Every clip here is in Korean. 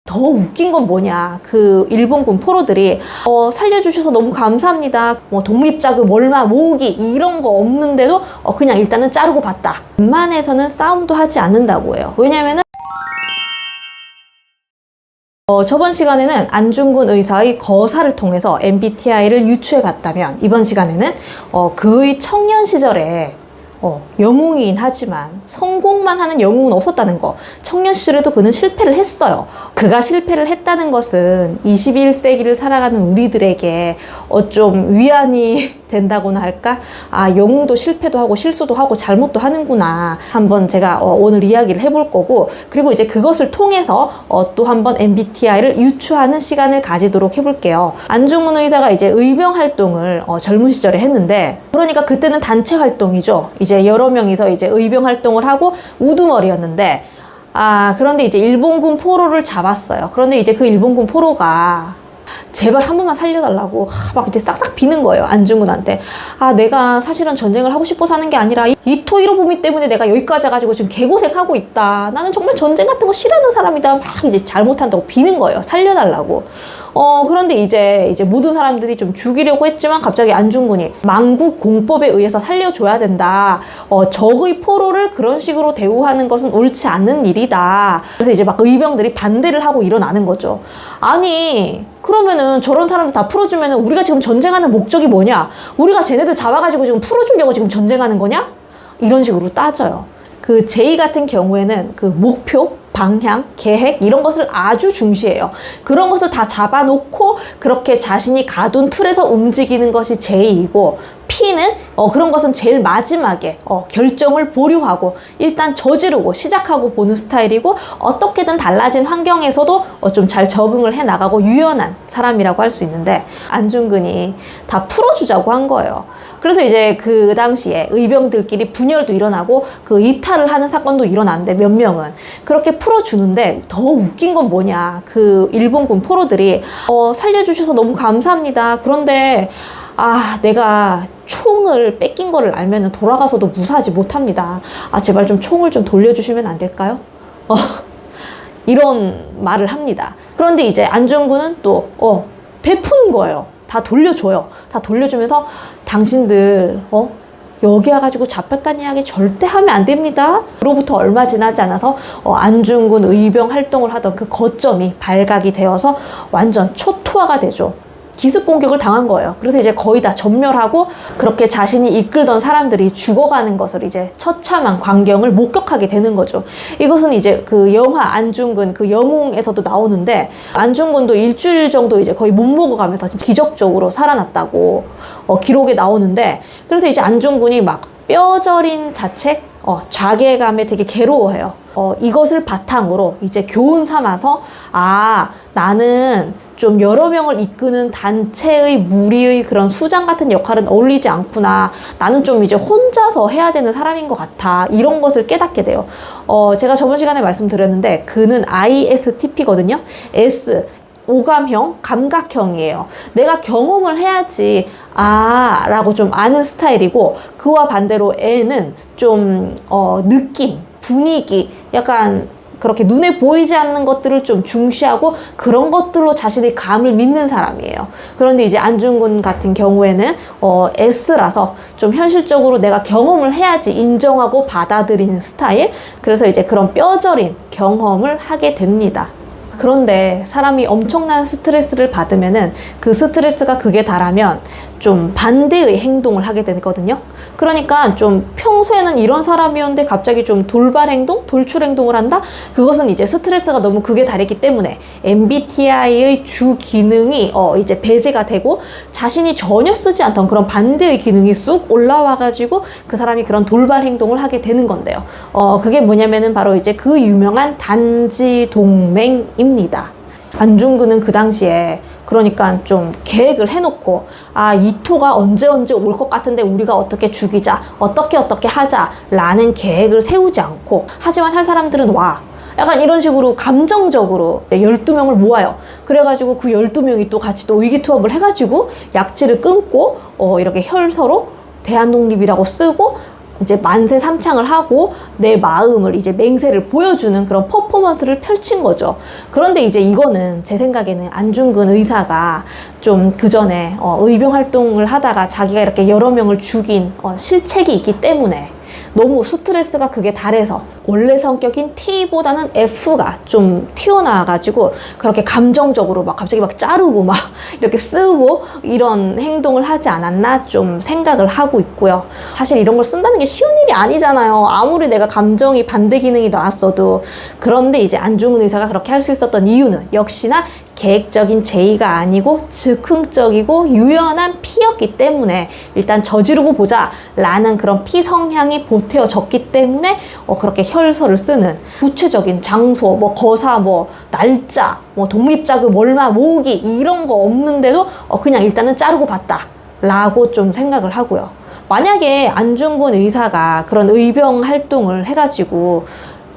더 웃긴 건 뭐냐, 그 일본군 포로들이 살려주셔서 너무 감사합니다, 뭐 독립자금 얼마 모으기 이런 거 없는데도 그냥 일단은 자르고 봤다. 웬만해서는 싸움도 하지 않는다고 해요. 왜냐면은 저번 시간에는 안중근 의사의 거사를 통해서 MBTI를 유추해 봤다면, 이번 시간에는 그의 청년 시절에 영웅이긴 하지만 성공만 하는 영웅은 없었다는 거. 청년 시절에도 그는 실패를 했어요. 그가 실패를 했다는 것은 21세기를 살아가는 우리들에게 좀 위안이 된다고나 할까? 아, 영웅도 실패도 하고 실수도 하고 잘못도 하는구나. 한번 제가 오늘 이야기를 해볼 거고, 그리고 이제 그것을 통해서 또 한번 MBTI를 유추하는 시간을 가지도록 해볼게요. 안중근 의사가 이제 의병 활동을 젊은 시절에 했는데, 그러니까 그때는 단체 활동이죠. 이제 여러 명이서 이제 의병 활동을 하고 우두머리였는데, 그런데 이제 일본군 포로를 잡았어요. 그런데 이제 그 일본군 포로가 제발 한 번만 살려달라고 막 이제 싹싹 비는 거예요, 안중근한테. 내가 사실은 전쟁을 하고 싶어서 하는 게 아니라 이토 히로부미 때문에 내가 여기까지 와가지고 지금 개고생하고 있다. 나는 정말 전쟁 같은 거 싫어하는 사람이다. 막 이제 잘못한다고 비는 거예요, 살려달라고. 그런데 이제 모든 사람들이 좀 죽이려고 했지만 갑자기 안중근이 만국 공법에 의해서 살려줘야 된다. 적의 포로를 그런 식으로 대우하는 것은 옳지 않는 일이다. 그래서 이제 막 의병들이 반대를 하고 일어나는 거죠. 아니, 그러면은 저런 사람들 다 풀어주면은 우리가 지금 전쟁하는 목적이 뭐냐? 우리가 쟤네들 잡아가지고 지금 풀어주려고 지금 전쟁하는 거냐? 이런 식으로 따져요. 그 제이 같은 경우에는 그 목표, 방향, 계획 이런 것을 아주 중시해요. 그런 것을 다 잡아놓고 그렇게 자신이 가둔 틀에서 움직이는 것이 제이이고, P는 그런 것은 제일 마지막에 결정을 보류하고 일단 저지르고 시작하고 보는 스타일이고, 어떻게든 달라진 환경에서도 좀 잘 적응을 해 나가고 유연한 사람이라고 할 수 있는데, 안중근이 다 풀어주자고 한 거예요. 그래서 이제 그 당시에 의병들끼리 분열도 일어나고 그 이탈을 하는 사건도 일어났는데, 몇 명은 그렇게 풀어주는데, 더 웃긴 건 뭐냐, 그 일본군 포로들이 살려주셔서 너무 감사합니다. 그런데 내가 총을 뺏긴 거를 알면은 돌아가서도 무사하지 못합니다. 제발 좀 총을 좀 돌려주시면 안 될까요? 이런 말을 합니다. 그런데 이제 안중근은 또 베푸는 거예요. 다 돌려줘요. 다 돌려주면서 당신들 여기 와가지고 잡혔다는 이야기 절대 하면 안 됩니다. 그로부터 얼마 지나지 않아서 안중근 의병 활동을 하던 그 거점이 발각이 되어서 완전 초토화가 되죠. 기습 공격을 당한 거예요. 그래서 이제 거의 다 전멸하고, 그렇게 자신이 이끌던 사람들이 죽어가는 것을 이제 처참한 광경을 목격하게 되는 거죠. 이것은 이제 그 영화 안중근 그 영웅에서도 나오는데, 안중근도 일주일 정도 이제 거의 못 먹어가면서 진짜 기적적으로 살아났다고 기록에 나오는데, 그래서 이제 안중근이 막 뼈저린 자책, 자괴감에 되게 괴로워해요. 이것을 바탕으로 이제 교훈 삼아서 나는 좀 여러 명을 이끄는 단체의 무리의 그런 수장 같은 역할은 어울리지 않구나. 나는 좀 이제 혼자서 해야 되는 사람인 것 같아. 이런 것을 깨닫게 돼요. 제가 저번 시간에 말씀드렸는데, 그는 ISTP거든요. S, 오감형, 감각형이에요. 내가 경험을 해야지 라고 좀 아는 스타일이고, 그와 반대로 N은 좀 느낌, 분위기, 약간 그렇게 눈에 보이지 않는 것들을 좀 중시하고 그런 것들로 자신의 감을 믿는 사람이에요. 그런데 이제 안중근 같은 경우에는 S라서 좀 현실적으로 내가 경험을 해야지 인정하고 받아들이는 스타일. 그래서 이제 그런 뼈저린 경험을 하게 됩니다. 그런데 사람이 엄청난 스트레스를 받으면은 그 스트레스가 극에 달하면 좀 반대의 행동을 하게 되거든요. 그러니까 좀 평소에는 이런 사람이었는데 갑자기 좀 돌발 행동, 돌출 행동을 한다? 그것은 이제 스트레스가 너무 극에 달했기 때문에 MBTI의 주 기능이 이제 배제가 되고, 자신이 전혀 쓰지 않던 그런 반대의 기능이 쑥 올라와가지고 그 사람이 그런 돌발 행동을 하게 되는 건데요. 그게 뭐냐면은 바로 이제 그 유명한 단지동맹입니다. 안중근은 그 당시에 그러니까 좀 계획을 해놓고, 이토가 언제 올 것 같은데 우리가 어떻게 죽이자, 어떻게 하자라는 계획을 세우지 않고, 하지만 할 사람들은 와. 약간 이런 식으로 감정적으로 12명을 모아요. 그래가지고 그 12명이 또 같이 또 의기투합을 해가지고 약지를 끊고 이렇게 혈서로 대한독립이라고 쓰고 이제 만세 삼창을 하고 내 마음을 이제 맹세를 보여주는 그런 퍼포먼스를 펼친 거죠. 그런데 이제 이거는 제 생각에는 안중근 의사가 좀 그 전에 의병 활동을 하다가 자기가 이렇게 여러 명을 죽인 실책이 있기 때문에 너무 스트레스가 그게 달해서 원래 성격인 T보다는 F가 좀 튀어나와가지고 그렇게 감정적으로 막 갑자기 막 자르고 막 이렇게 쓰고 이런 행동을 하지 않았나 좀 생각을 하고 있고요. 사실 이런 걸 쓴다는 게 쉬운 일이 아니잖아요. 아무리 내가 감정이 반대 기능이 나왔어도. 그런데 이제 안중근 의사가 그렇게 할 수 있었던 이유는 역시나 계획적인 제의가 아니고 즉흥적이고 유연한 피였기 때문에 일단 저지르고 보자 라는 그런 피 성향이 보태어졌기 때문에 그렇게 혈서를 쓰는 구체적인 장소, 뭐 거사, 뭐 날짜, 뭐 독립자금 얼마 모으기 이런 거 없는데도 그냥 일단은 자르고 봤다 라고 좀 생각을 하고요. 만약에 안중근 의사가 그런 의병 활동을 해가지고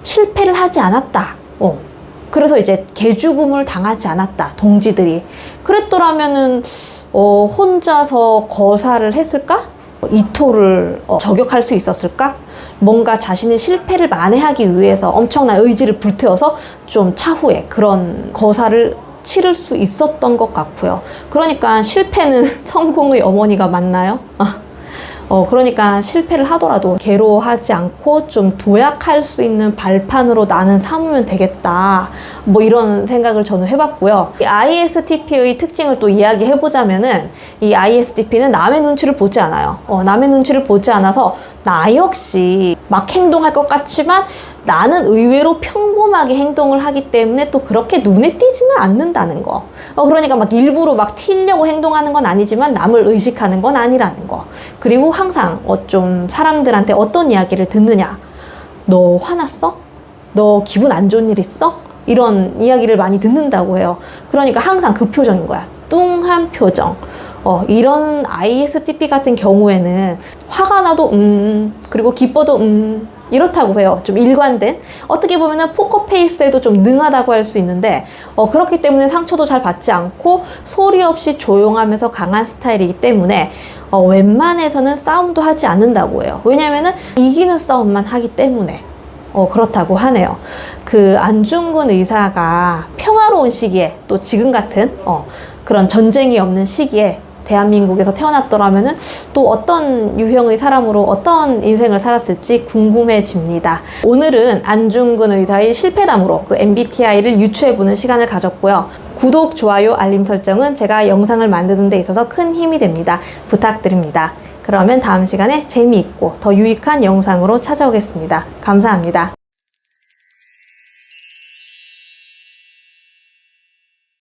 실패를 하지 않았다, 그래서 이제 개죽음을 당하지 않았다, 동지들이. 그랬더라면은 혼자서 거사를 했을까? 이토를 저격할 수 있었을까? 뭔가 자신의 실패를 만회하기 위해서 엄청난 의지를 불태워서 좀 차후에 그런 거사를 치를 수 있었던 것 같고요. 그러니까 실패는 성공의 어머니가 맞나요? 그러니까 실패를 하더라도 괴로워하지 않고 좀 도약할 수 있는 발판으로 나는 삼으면 되겠다. 뭐 이런 생각을 저는 해봤고요. 이 ISTP의 특징을 또 이야기해보자면은 이 ISTP는 남의 눈치를 보지 않아요. 남의 눈치를 보지 않아서 나 역시 막 행동할 것 같지만 나는 의외로 평범하게 행동을 하기 때문에 또 그렇게 눈에 띄지는 않는다는 거. 그러니까 막 일부러 막 튀려고 행동하는 건 아니지만 남을 의식하는 건 아니라는 거. 그리고 항상 좀 사람들한테 어떤 이야기를 듣느냐. 너 화났어? 너 기분 안 좋은 일 있어? 이런 이야기를 많이 듣는다고 해요. 그러니까 항상 그 표정인 거야. 뚱한 표정. 이런 ISTP 같은 경우에는 화가 나도 그리고 기뻐도 이렇다고 해요. 좀 일관된, 어떻게 보면은 포커페이스에도 좀 능하다고 할 수 있는데 그렇기 때문에 상처도 잘 받지 않고 소리 없이 조용하면서 강한 스타일이기 때문에 웬만해서는 싸움도 하지 않는다고 해요. 왜냐면은 이기는 싸움만 하기 때문에 그렇다고 하네요. 그 안중근 의사가 평화로운 시기에, 또 지금 같은 그런 전쟁이 없는 시기에 대한민국에서 태어났더라면은 또 어떤 유형의 사람으로 어떤 인생을 살았을지 궁금해집니다. 오늘은 안중근 의사의 실패담으로 그 MBTI를 유추해보는 시간을 가졌고요. 구독, 좋아요, 알림 설정은 제가 영상을 만드는 데 있어서 큰 힘이 됩니다. 부탁드립니다. 그러면 다음 시간에 재미있고 더 유익한 영상으로 찾아오겠습니다. 감사합니다.